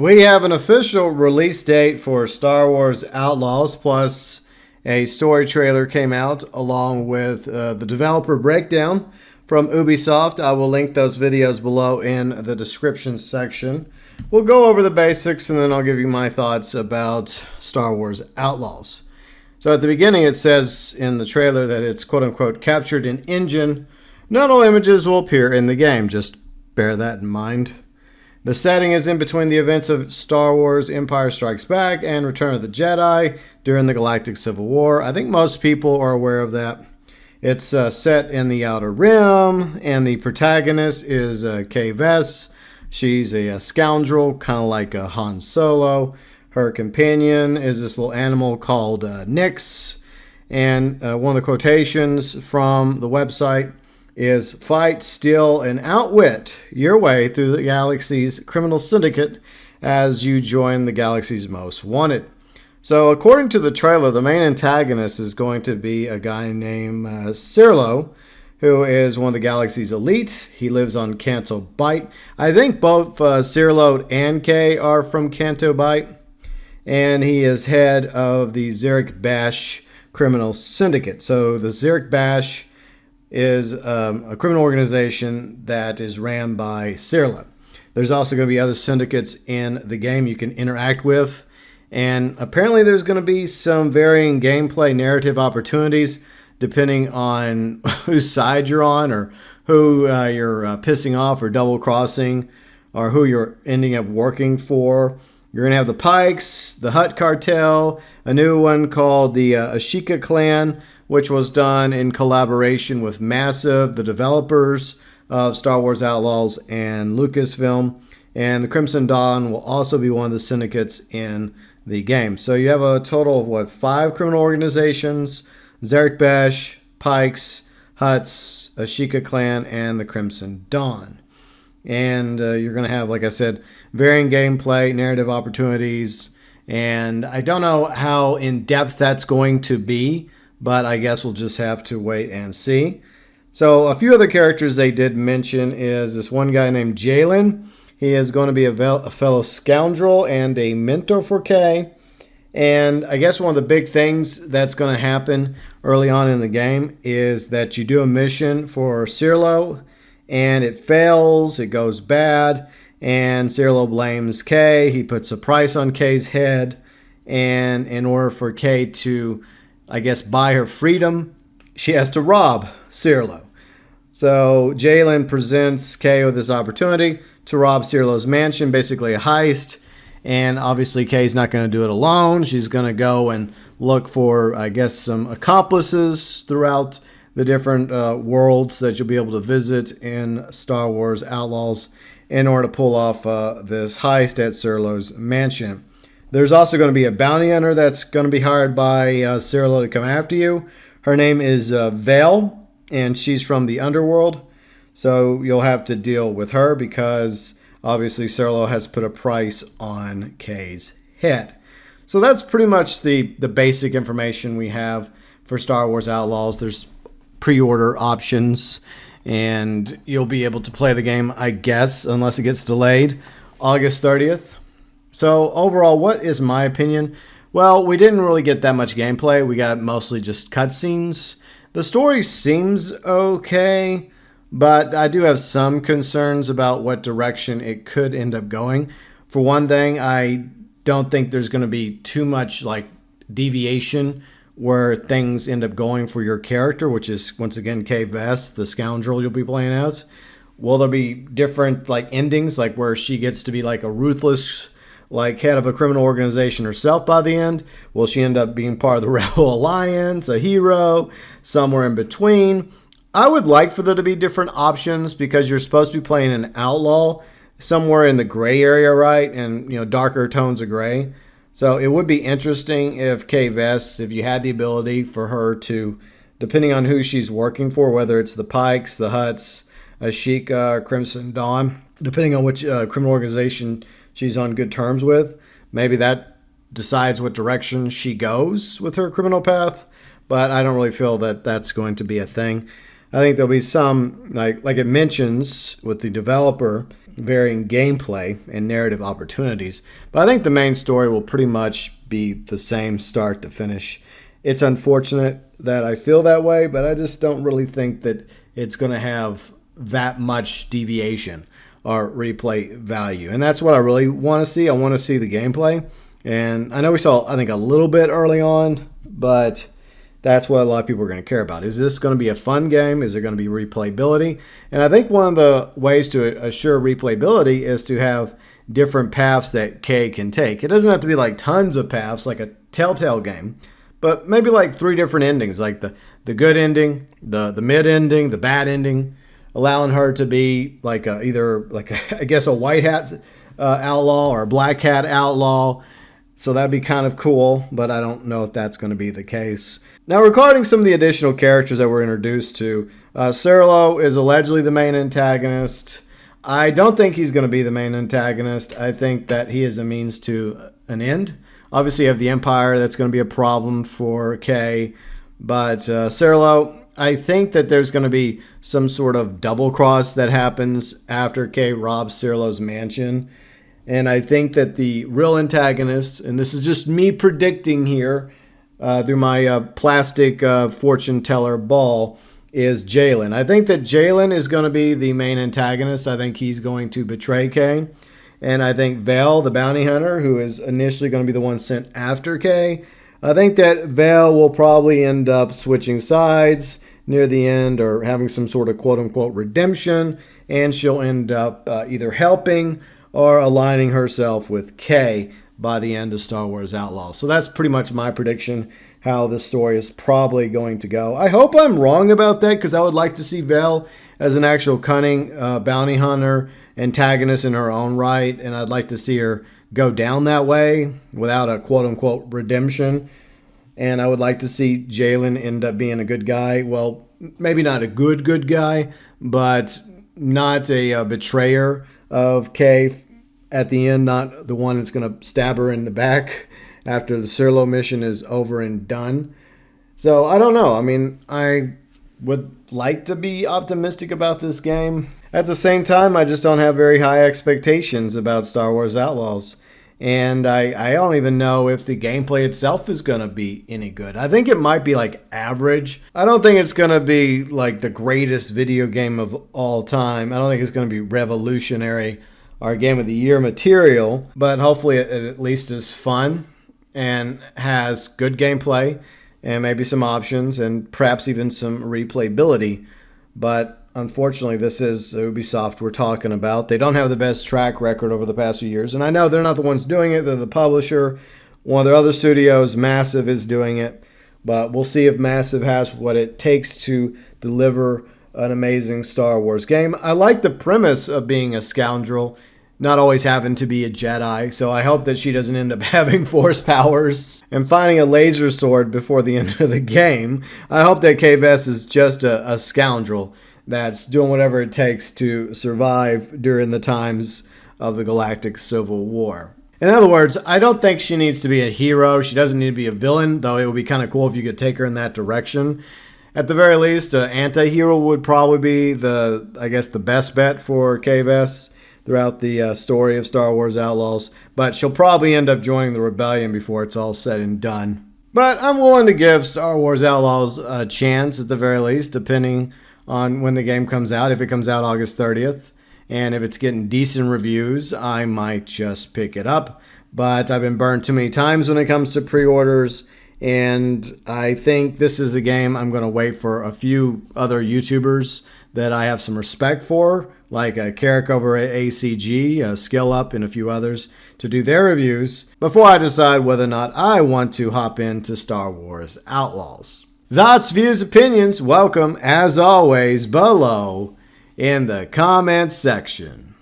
We have an official release date for Star Wars Outlaws, plus a story trailer came out along with the developer breakdown from Ubisoft. I will link those videos below in the description section. We'll go over the basics and then I'll give you my thoughts about Star Wars Outlaws. So at the beginning it says in the trailer that it's quote-unquote captured in engine. Not all images will appear in the game, just bear that in mind. The setting is in between the events of Star Wars Empire Strikes Back and Return of the Jedi during the Galactic Civil War. I think most people are aware of that. It's set in the Outer Rim, and the protagonist is Kay Vess. She's a scoundrel, kind of like a Han Solo. Her companion is this little animal called Nyx. And one of the quotations from the website is fight, steal, and outwit your way through the galaxy's criminal syndicate as you join the galaxy's most wanted. So according to the trailer, the main antagonist is going to be a guy named Sirlo, who is one of the galaxy's elite. He lives on Canto Bight. I think both Sirlo and Kay are from Canto Bight, and he is head of the Zerek Bash criminal syndicate. So the Zerek Bash is a criminal organization that is ran by Sirlo. There's also going to be other syndicates in the game you can interact with. And apparently there's going to be some varying gameplay narrative opportunities depending on whose side you're on or who you're pissing off or double crossing or who you're ending up working for. You're going to have the Pikes, the Hutt Cartel, a new one called the Ashika Clan, which was done in collaboration with Massive, the developers of Star Wars Outlaws and Lucasfilm. And the Crimson Dawn will also be one of the syndicates in the game. So you have a total of, 5 criminal organizations: Zerek Bash, Pikes, Hutts, Ashika Clan, and the Crimson Dawn. And you're going to have, like I said, varying gameplay, narrative opportunities. And I don't know how in-depth that's going to be, but I guess we'll just have to wait and see. So a few other characters they did mention is this one guy named Jalen. He is going to be a fellow scoundrel and a mentor for Kay. And I guess one of the big things that's going to happen early on in the game is that you do a mission for Sirlo, and it fails, it goes bad, and Sirlo blames Kay. He puts a price on Kay's head, and in order for Kay to, I guess, buy her freedom, she has to rob Sirlo. So Jalen presents Kay with this opportunity to rob Sirlo's mansion, basically a heist. And obviously Kay's not going to do it alone. She's going to go and look for, I guess, some accomplices throughout the different worlds that you'll be able to visit in Star Wars Outlaws in order to pull off this heist at Sirlo's mansion. There's also going to be a bounty hunter that's going to be hired by Sirlo to come after you. Her name is Vale, and she's from the underworld. So you'll have to deal with her because obviously Sirlo has put a price on Kay's head. So that's pretty much the basic information we have for Star Wars Outlaws. There's pre-order options, and you'll be able to play the game, I guess, unless it gets delayed, August 30th. So overall, what is my opinion? Well, we didn't really get that much gameplay. We got mostly just cutscenes. The story seems okay, but I do have some concerns about what direction it could end up going. For one thing, I don't think there's going to be too much deviation where things end up going for your character, which is, once again, Kay Vess, the scoundrel you'll be playing as. Will there be different endings, where she gets to be a ruthless head of a criminal organization herself by the end? Will she end up being part of the Rebel Alliance, a hero, somewhere in between? I would like for there to be different options because you're supposed to be playing an outlaw somewhere in the gray area, right? And, darker tones of gray. So it would be interesting if Kay Vess, if you had the ability for her to, depending on who she's working for, whether it's the Pikes, the Hutts, Ashika, Crimson Dawn, depending on which criminal organization she's on good terms with, maybe that decides what direction she goes with her criminal path. But I don't really feel that that's going to be a thing. I think there'll be some, like it mentions with the developer, varying gameplay and narrative opportunities. But I think the main story will pretty much be the same start to finish. It's unfortunate that I feel that way, but I just don't really think that it's going to have that much deviation or replay value. And that's what I really want to see. I want to see the gameplay. And I know we saw, I think, a little bit early on, but that's what a lot of people are going to care about. Is this going to be a fun game? Is there going to be replayability? And I think one of the ways to assure replayability is to have different paths that Kay can take. It doesn't have to be like tons of paths like a Telltale game, but maybe like 3 different endings, like the good ending, the mid ending, the bad ending, allowing her to be like either like I guess a white hat outlaw or a black hat outlaw. So that'd be kind of cool, but I don't know if that's going to be the case. Now, regarding some of the additional characters that we're introduced to, Serlo is allegedly the main antagonist. I don't think he's going to be the main antagonist. I think that he is a means to an end. Obviously, you have the Empire. That's going to be a problem for Kay. But Serlo, I think that there's going to be some sort of double cross that happens after Kay robs Serlo's mansion. And I think that the real antagonist, and this is just me predicting here through my plastic fortune teller ball, is Jalen. I think that Jalen is going to be the main antagonist. I think he's going to betray Kay. And I think Vale, the bounty hunter, who is initially going to be the one sent after Kay, I think that Vale will probably end up switching sides near the end or having some sort of quote-unquote redemption, and she'll end up either helping or aligning herself with Kay by the end of Star Wars Outlaws. So that's pretty much my prediction, how this story is probably going to go. I hope I'm wrong about that, because I would like to see Vale as an actual cunning bounty hunter antagonist in her own right, and I'd like to see her go down that way without a quote-unquote redemption. And I would like to see Jalen end up being a good guy. Well, maybe not a good guy, but not a betrayer of Kay at the end, not the one that's going to stab her in the back after the Serlo mission is over and done. So I don't know. I mean, I would like to be optimistic about this game. At the same time, I just don't have very high expectations about Star Wars Outlaws. And I don't even know if the gameplay itself is going to be any good. I think it might be like average. I don't think it's going to be like the greatest video game of all time. I don't think it's going to be revolutionary or Game of the Year material. But hopefully it at least is fun and has good gameplay and maybe some options and perhaps even some replayability. But unfortunately, this is Ubisoft we're talking about. They don't have the best track record over the past few years. And I know they're not the ones doing it. They're the publisher. One of their other studios, Massive, is doing it. But we'll see if Massive has what it takes to deliver an amazing Star Wars game. I like the premise of being a scoundrel, not always having to be a Jedi. So I hope that she doesn't end up having Force powers and finding a laser sword before the end of the game. I hope that Kay Vess is just a scoundrel that's doing whatever it takes to survive during the times of the Galactic Civil War. In other words, I don't think she needs to be a hero. She doesn't need to be a villain, though it would be kind of cool if you could take her in that direction. At the very least, an anti-hero would probably be the best bet for Kay Vess throughout the story of Star Wars Outlaws. But she'll probably end up joining the rebellion before it's all said and done. But I'm willing to give Star Wars Outlaws a chance at the very least, depending on when the game comes out. If it comes out August 30th, and if it's getting decent reviews, I might just pick it up. But I've been burned too many times when it comes to pre-orders, and I think this is a game I'm going to wait for a few other YouTubers that I have some respect for, like Carrick over at ACG, Skill Up, and a few others, to do their reviews before I decide whether or not I want to hop into Star Wars Outlaws. Thoughts, views, opinions, welcome, as always, below in the comments section.